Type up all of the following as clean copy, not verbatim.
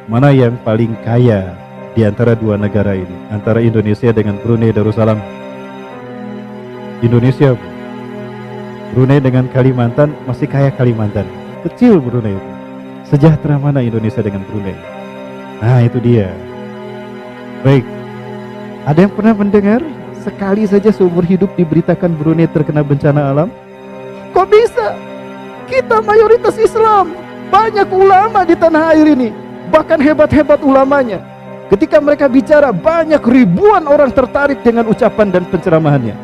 mana yang paling kaya di antara dua negara ini, antara Indonesia dengan Brunei Darussalam? Indonesia, Bu. Brunei dengan Kalimantan, masih kaya Kalimantan. Kecil Brunei itu. Sejahtera mana Indonesia dengan Brunei? Nah, itu dia. Baik. Ada yang pernah mendengar sekali saja seumur hidup diberitakan Brunei terkena bencana alam? Kok bisa? Kita mayoritas Islam, banyak ulama di tanah air ini, bahkan hebat-hebat ulamanya. Ketika mereka bicara, banyak ribuan orang tertarik dengan ucapan dan penceramahannya.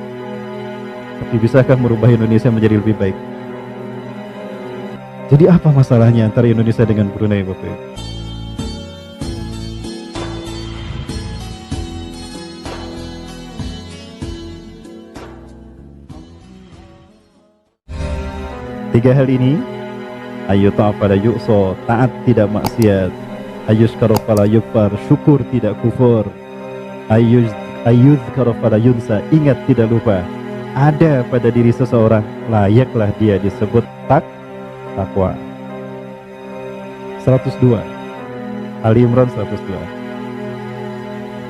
Tapi bisakah merubah Indonesia menjadi lebih baik? Jadi apa masalahnya antara Indonesia dengan Brunei, Bapak? Tiga hal ini, ayu ta'af fala yu'so, taat tidak maksiat, ayushkaro fala yukfar, syukur tidak kufur, ayuzkaro fala yunsa, ingat tidak lupa, ada pada diri seseorang, layaklah dia disebut takwa. 102 Ali Imran 102,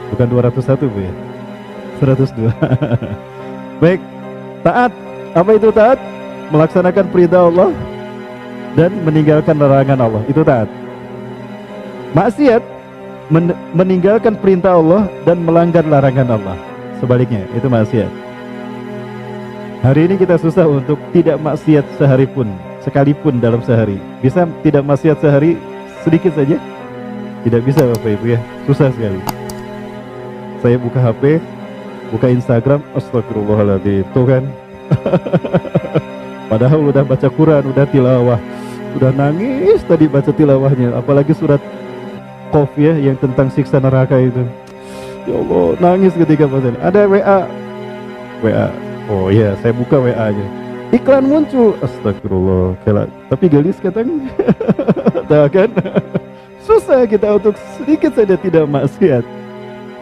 bukan 201, Bu ya, 102. Baik, taat, apa itu taat? Melaksanakan perintah Allah dan meninggalkan larangan Allah, itu taat. Maksiat, meninggalkan perintah Allah dan melanggar larangan Allah, sebaliknya itu maksiat. Hari ini kita susah untuk tidak maksiat sehari pun, sekalipun dalam sehari. Bisa tidak maksiat sehari sedikit saja? Tidak bisa, Bapak Ibu ya, susah sekali. Saya buka HP, buka Instagram, astagfirullahaladzim, tuh kan. Padahal udah baca Quran, udah tilawah, udah nangis tadi baca tilawahnya, apalagi surat Qaf ya, yang tentang siksa neraka itu. Ya Allah, nangis ketika baca. Ada WA. Oh iya, saya buka WA-nya. Iklan muncul, astagfirullah. Tapi gelis katanya. Tahu kan? Susah kita untuk sedikit saja tidak maksiat.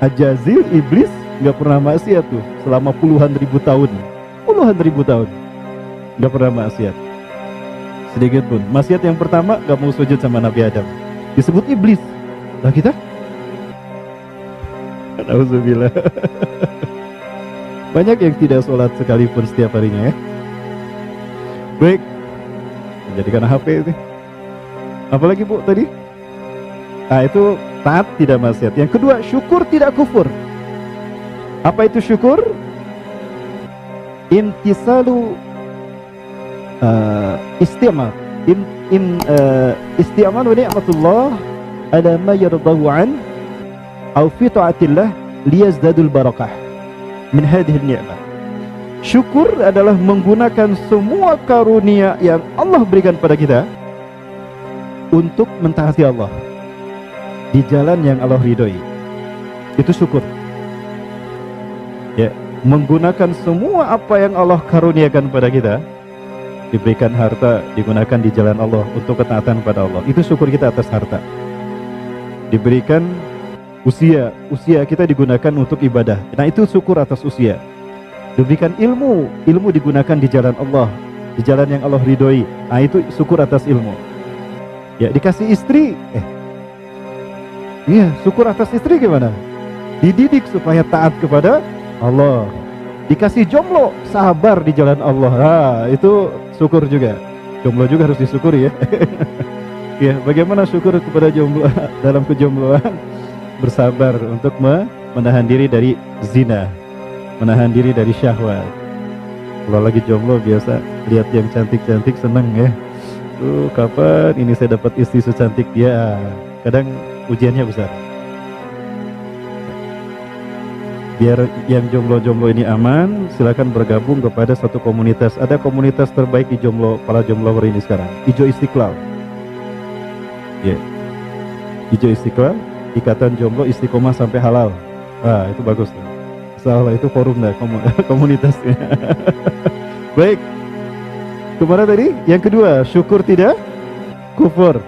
Ajazil, iblis nggak pernah maksiat tuh selama puluhan ribu tahun. Nggak pernah maksiat sedikit pun. Maksiat yang pertama nggak mau sujud sama Nabi Adam, disebut iblis. Lah kita, Alhamdulillah. Banyak yang tidak sholat sekalipun setiap harinya ya. Baik, menjadikan HP itu. Apalagi Bu tadi? Nah itu taat tidak maksiat. Yang kedua, syukur tidak kufur. Apa itu syukur? Intisalu isti'mal isti'mal wa ni'matullah ala ma yardahu an aw fi ta'atillah liyazdadul barakah min hadhihi ni'mah. Syukur adalah menggunakan semua karunia yang Allah berikan pada kita untuk mentaati Allah di jalan yang Allah ridhoi. Itu syukur ya, menggunakan semua apa yang Allah karuniakan pada kita, diberikan harta, digunakan di jalan Allah untuk ketaatan pada Allah. Itu syukur kita atas harta. Diberikan usia kita digunakan untuk ibadah. Nah itu syukur atas usia. Diberikan ilmu digunakan di jalan Allah, di jalan yang Allah ridhoi. Nah itu syukur atas ilmu. Ya, dikasih istri, iya, syukur atas istri gimana? Dididik supaya taat kepada Allah. Dikasih jomblo, sabar di jalan Allah. Nah, itu syukur juga. Jomblo juga harus disyukuri ya. Ya, bagaimana syukur kepada jomblo dalam kejombloan? Bersabar untuk menahan diri dari zina, menahan diri dari syahwat. Kalau lagi jomblo biasa lihat yang cantik-cantik seneng ya. Tuh, kapan ini saya dapat istri secantik dia? Kadang ujiannya besar. Biar yang jomblo-jomblo ini aman, silakan bergabung kepada satu komunitas. Ada komunitas terbaik di para jomblower ini sekarang, Hijau Istiqlal. Ya, Hijau Istiqlal, Ikatan Jomblo Istiqomah sampai Halal. Wah, itu bagus tuh. Salah itu forum dah, komunitasnya. Baik, kemana tadi? Yang kedua, syukur tidak kufur.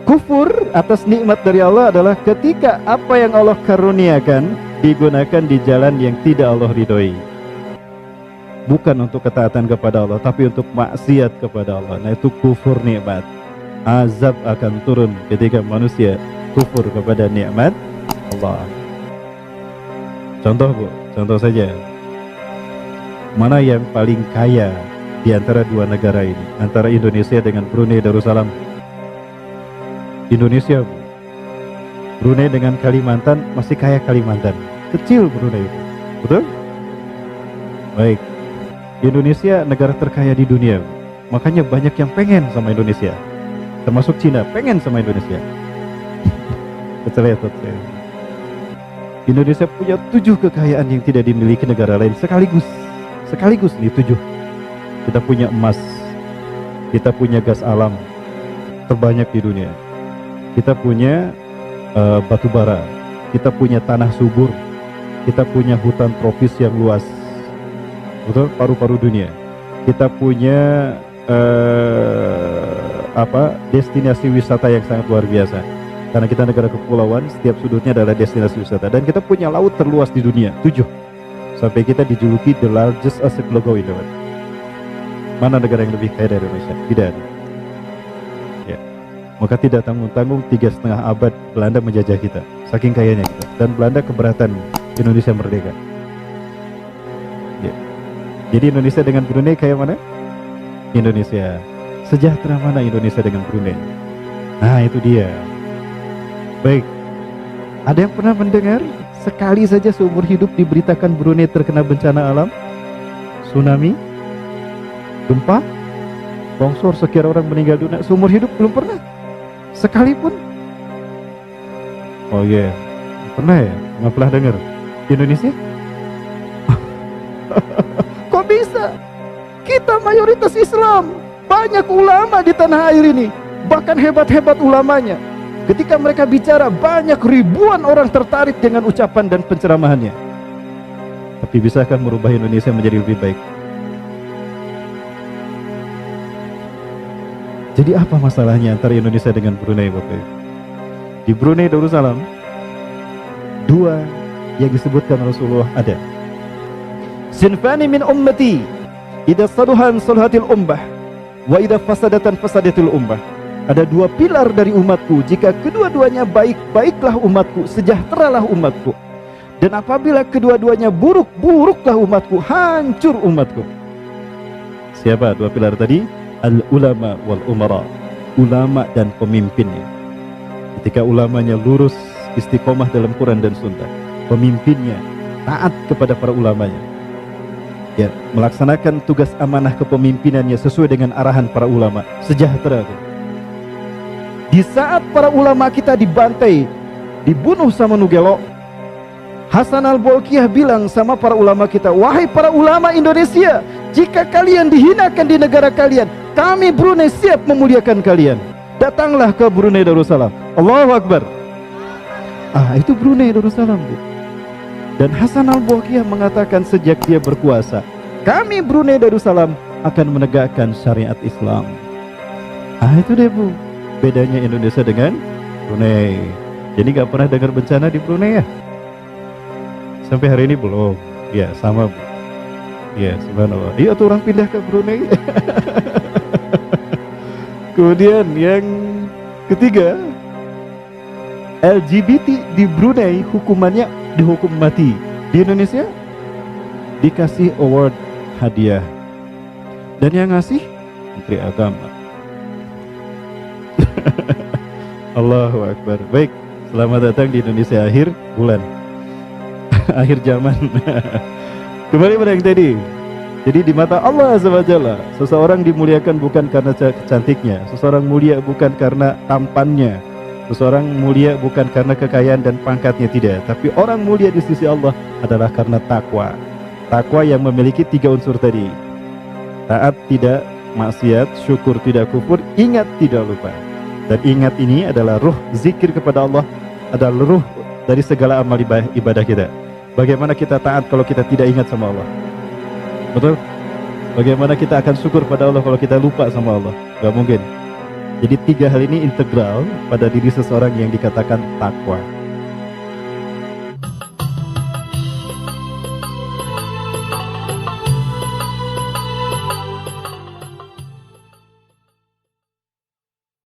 Kufur atas nikmat dari Allah adalah ketika apa yang Allah karuniakan digunakan di jalan yang tidak Allah ridhoi. Bukan untuk ketaatan kepada Allah, tapi untuk maksiat kepada Allah. Nah itu kufur nikmat. azab akan turun ketika manusia kufur kepada nikmat Allah. Contoh Bu, contoh saja. Mana yang paling kaya di antara dua negara ini, antara Indonesia dengan Brunei Darussalam? Indonesia Bu. Brunei dengan Kalimantan, masih kaya Kalimantan, kecil Brunei itu, betul? Baik, Indonesia negara terkaya di dunia, makanya banyak yang pengen sama Indonesia, termasuk Cina pengen sama Indonesia. Keceletot saya. Indonesia punya 7 kekayaan yang tidak dimiliki negara lain sekaligus nih 7. Kita punya emas, kita punya gas alam terbanyak di dunia, kita punya batu bara, kita punya tanah subur, kita punya hutan tropis yang luas, betul, paru-paru dunia. Kita punya destinasi wisata yang sangat luar biasa, karena kita negara kepulauan, setiap sudutnya adalah destinasi wisata. Dan kita punya laut terluas di dunia, 7, sampai kita dijuluki the largest archipelago in the world. Mana negara yang lebih kaya dari Indonesia? Tidak ada. Ya. Maka tidak tanggung-tanggung 3,5 abad Belanda menjajah kita, saking kayanya kita. Dan Belanda keberatan Indonesia merdeka. Ya. Jadi Indonesia dengan Brunei kayak mana? Indonesia. Sejahtera mana Indonesia dengan Brunei? Nah itu dia. Baik. Ada yang pernah mendengar sekali saja seumur hidup diberitakan Brunei terkena bencana alam? Tsunami? Gempa? Longsor, sekian orang meninggal dunia, seumur hidup belum pernah sekalipun. Oh iya, pernah ya? Nggak pernah dengar. Indonesia? Kok bisa? Kita mayoritas Islam, banyak ulama di tanah air ini, bahkan hebat-hebat ulamanya. Ketika mereka bicara, banyak ribuan orang tertarik dengan ucapan dan penceramahannya. Tapi bisakah merubah Indonesia menjadi lebih baik? Jadi apa masalahnya antara Indonesia dengan Brunei Bapak? Di Brunei Darussalam, 2 yang disebutkan Rasulullah ada. Sinfani min ummati, idza saduhan salahatil ummah, wa idza fasadatan fasadatil ummah. Ada 2 pilar dari umatku, jika kedua-duanya baik, baiklah umatku, sejahteralah umatku. Dan apabila kedua-duanya buruk, buruklah umatku, hancur umatku. Siapa 2 pilar tadi? Al-ulama wal umara, ulama dan pemimpinnya. Ketika ulamanya lurus, istiqomah dalam Quran dan Sunnah, pemimpinnya taat kepada para ulamanya, ya, melaksanakan tugas amanah kepemimpinannya sesuai dengan arahan para ulama, sejahtera. Di saat para ulama kita dibantai, dibunuh sama Nugelo, Hasan al-Bolkiah bilang sama para ulama kita, wahai para ulama Indonesia, jika kalian dihinakan di negara kalian, kami Brunei siap memuliakan kalian. Datanglah ke Brunei Darussalam. Allahu Akbar. Itu Brunei Darussalam, Bu. Dan Hasan al-Bolkiah mengatakan sejak dia berkuasa, kami Brunei Darussalam akan menegakkan syariat Islam. Itu deh Bu, bedanya Indonesia dengan Brunei. Jadi gak pernah dengar bencana di Brunei ya? Sampai hari ini belum. Ya sama Bu. Ya subhanallah. Iya tuh orang pindah ke Brunei. Kemudian yang ketiga, LGBT di Brunei hukumannya dihukum mati. Di Indonesia dikasih award hadiah. Dan yang ngasih Menteri Agama. Allahu Akbar. Baik, selamat datang di Indonesia akhir bulan. Akhir zaman. Kembali pada yang tadi. Jadi di mata Allah Azza wa Jalla, seseorang dimuliakan bukan karena cantiknya, seseorang mulia bukan karena tampannya, seseorang mulia bukan karena kekayaan dan pangkatnya, tidak. Tapi orang mulia di sisi Allah adalah karena takwa. Takwa yang memiliki 3 unsur tadi. Taat tidak maksiat, syukur tidak kufur, ingat tidak lupa. Dan ingat ini adalah ruh zikir kepada Allah, adalah ruh dari segala amal ibadah kita. Bagaimana kita taat kalau kita tidak ingat sama Allah? Betul? Bagaimana kita akan syukur pada Allah kalau kita lupa sama Allah? Gak mungkin. Jadi 3 hal ini integral pada diri seseorang yang dikatakan takwa.